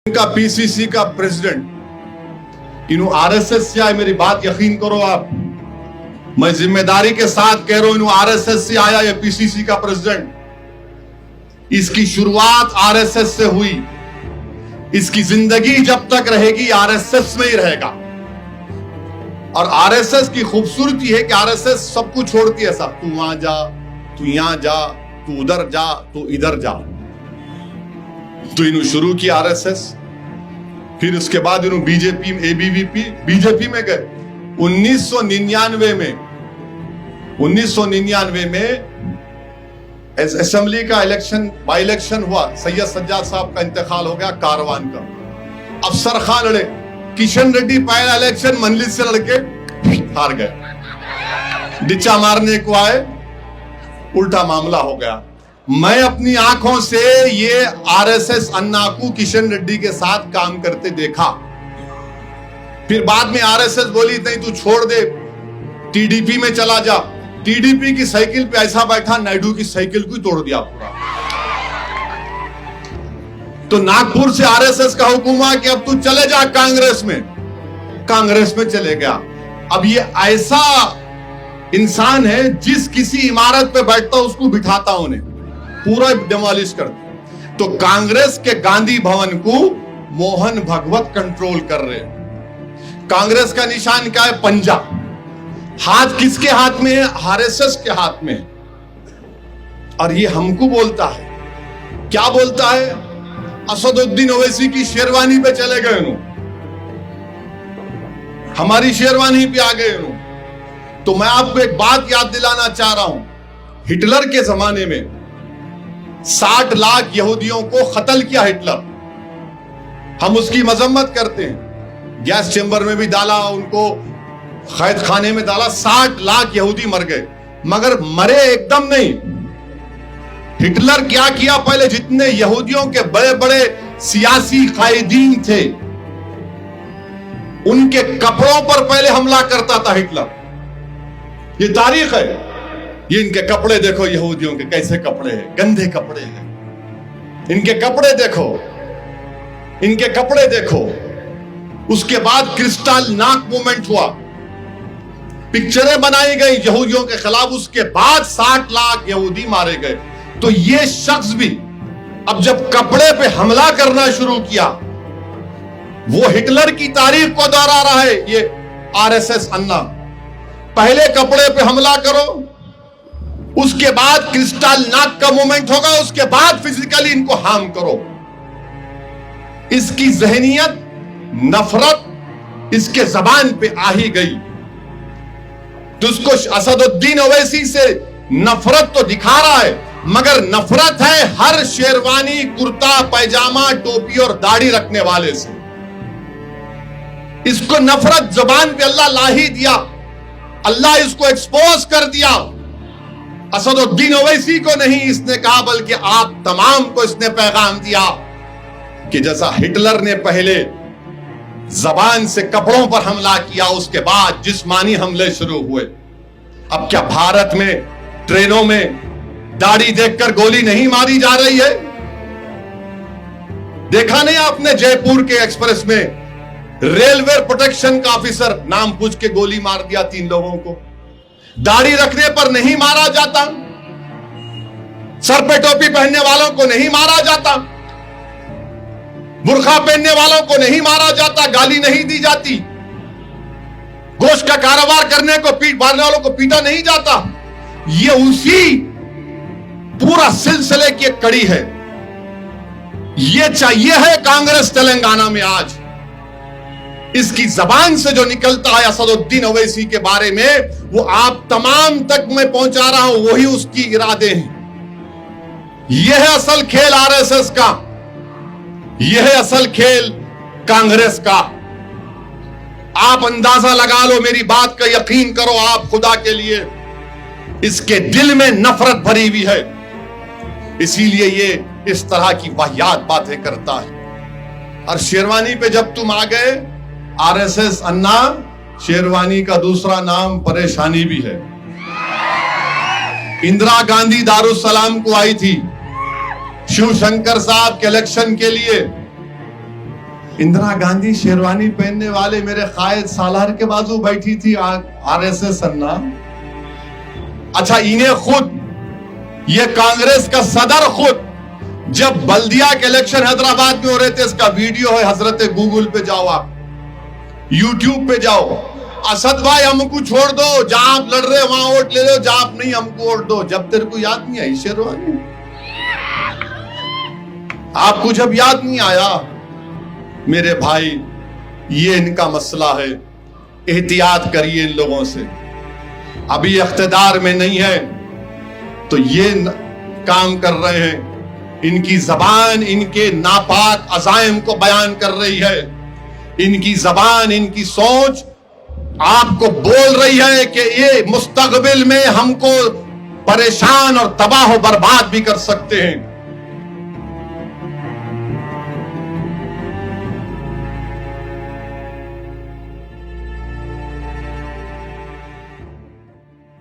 का पीसीसी का प्रेसिडेंट इन्हों आरएसएस से आए, मेरी बात यकीन करो आप, मैं जिम्मेदारी के साथ कह रहा हूं, इन्हों आरएसएस से आया ये पीसीसी का प्रेसिडेंट। इसकी शुरुआत आरएसएस से हुई, इसकी जिंदगी जब तक रहेगी आरएसएस में ही रहेगा। और आरएसएस की खूबसूरती है कि आरएसएस सब कुछ छोड़ती है, सब तू वहां जा, तू यहां जा, तू उधर जा, तू इधर जा। तो इन्हों शुरू की आरएसएस, फिर उसके बाद इन्हों बीजेपी में बीजेपी में गए। 1999 में असेंबली का इलेक्शन, बाई इलेक्शन हुआ, सैयद सज्जाद साहब का इंतकाल हो गया, कारवान का। अफसर खान लड़े, किशन रेड्डी पहला इलेक्शन मंडली से लड़के हार गए, डिच्चा मारने को आए, उल्टा मामला हो गया। मैं अपनी आंखों से ये आरएसएस अन्ना को किशन रेड्डी के साथ काम करते देखा। फिर बाद में आरएसएस बोली नहीं तू छोड़ दे, टीडीपी में चला जा। टीडीपी की साइकिल पे ऐसा बैठा, नायडू की साइकिल को तोड़ दिया पूरा। तो नागपुर से आरएसएस का हुक्म हुआ कि अब तू चले जा कांग्रेस में, कांग्रेस में चले गया। अब ये ऐसा इंसान है जिस किसी इमारत पे बैठता उसको बिठाता उन्हें, पूरा डिमोलिश कर दिया। तो कांग्रेस के गांधी भवन को मोहन भगवत कंट्रोल कर रहे हैं। कांग्रेस का निशान क्या है? पंजा। हाथ किसके हाथ में है? आरएसएस के हाथ में। और ये हमको बोलता है, क्या बोलता है? असदुद्दीन ओवैसी की शेरवानी पे चले गए नु, हमारी शेरवानी पे आ गए नु। तो मैं आपको एक बात याद दिलाना चाह रहा हूं, हिटलर के जमाने में 60 लाख यहूदियों को कत्ल किया हिटलर। हम उसकी मजम्मत करते हैं, गैस चेंबर में भी डाला, उनको कैद खाने में डाला, 60 लाख यहूदी मर गए। मगर मरे एकदम नहीं। हिटलर क्या किया? पहले जितने यहूदियों के बड़े बड़े सियासी कायदीन थे उनके कपड़ों पर पहले हमला करता था हिटलर। ये तारीख है। ये इनके कपड़े देखो, यहूदियों के कैसे कपड़े हैं, गंदे कपड़े हैं। इनके कपड़े देखो, इनके कपड़े देखो। उसके बाद क्रिस्टल नाक मूवमेंट हुआ, पिक्चरें बनाई गई यहूदियों के खिलाफ। उसके बाद 60 लाख यहूदी मारे गए। तो ये शख्स भी अब जब कपड़े पे हमला करना शुरू किया, वो हिटलर की तारीख को दोहरा रहा है ये आरएसएस अन्ना। पहले कपड़े पे हमला करो, उसके बाद क्रिस्टल नाक का मूवमेंट होगा, उसके बाद फिजिकली इनको हार्म करो। इसकी जहनियत, नफरत इसके जबान पे आ ही गई। तो उसको असदुद्दीन ओवैसी से नफरत तो दिखा रहा है, मगर नफरत है हर शेरवानी, कुर्ता पैजामा, टोपी और दाढ़ी रखने वाले से। इसको नफरत जबान पे अल्लाह ला ही दिया, अल्लाह इसको एक्सपोज कर दिया। असदुद्दीन ओवैसी को नहीं इसने कहा, बल्कि आप तमाम को इसने पैगाम दिया कि जैसा हिटलर ने पहले जबान से कपड़ों पर हमला किया, उसके बाद जिस्मानी हमले शुरू हुए। अब क्या भारत में ट्रेनों में दाढ़ी देखकर गोली नहीं मारी जा रही है? देखा नहीं आपने जयपुर के एक्सप्रेस में रेलवे प्रोटेक्शन का ऑफिसर नाम पूछ के गोली मार दिया 3 लोगों को। दाढ़ी रखने पर नहीं मारा जाता, सर पे टोपी पहनने वालों को नहीं मारा जाता, बुर्खा पहनने वालों को नहीं मारा जाता, गाली नहीं दी जाती, गोश्त का कारोबार करने को मारने वालों को पीटा नहीं जाता। ये उसी पूरा सिलसिले की एक कड़ी है। ये चाहिए है कांग्रेस तेलंगाना में आज। इसकी जबान से जो निकलता है असदुद्दीन ओवैसी के बारे में, वो आप तमाम तक मैं पहुंचा रहा हूं, वही उसकी इरादे हैं। यह है असल खेल आरएसएस का, यह है असल खेल कांग्रेस का। आप अंदाजा लगा लो, मेरी बात का यकीन करो आप खुदा के लिए, इसके दिल में नफरत भरी हुई है, इसीलिए ये इस तरह की वाहियात बातें करता है। और शेरवानी पे जब तुम आ गए, आरएसएस अन्ना, शेरवानी का दूसरा नाम परेशानी भी है। इंदिरा गांधी दारुसलाम को आई थी शिव शंकर साहब के इलेक्शन के लिए, इंदिरा गांधी शेरवानी पहनने वाले मेरे कायद सालार के बाजू बैठी थी आरएसएस अन्ना। अच्छा, इन्हें खुद, ये कांग्रेस का सदर खुद जब बल्दिया के इलेक्शन हैदराबाद में हो रहे थे, इसका वीडियो है, हजरत गूगल पे जाओ, आप यूट्यूब पे जाओ, असद भाई हमको छोड़ दो, जहां आप लड़ रहे वहां वोट ले लो, जहां आप नहीं हमको वोट दो। जब तेरे को याद नहीं आई शेरवानी, आपको जब याद नहीं आया, मेरे भाई ये इनका मसला है, एहतियात करिए इन लोगों से। अभी इख्तिदार में नहीं है तो ये काम कर रहे हैं, इनकी जबान इनके नापाक अज़ाइम को बयान कर रही है, इनकी जबान, इनकी सोच आपको बोल रही है कि ये मुस्तकबिल में हमको परेशान और तबाह और बर्बाद भी कर सकते हैं।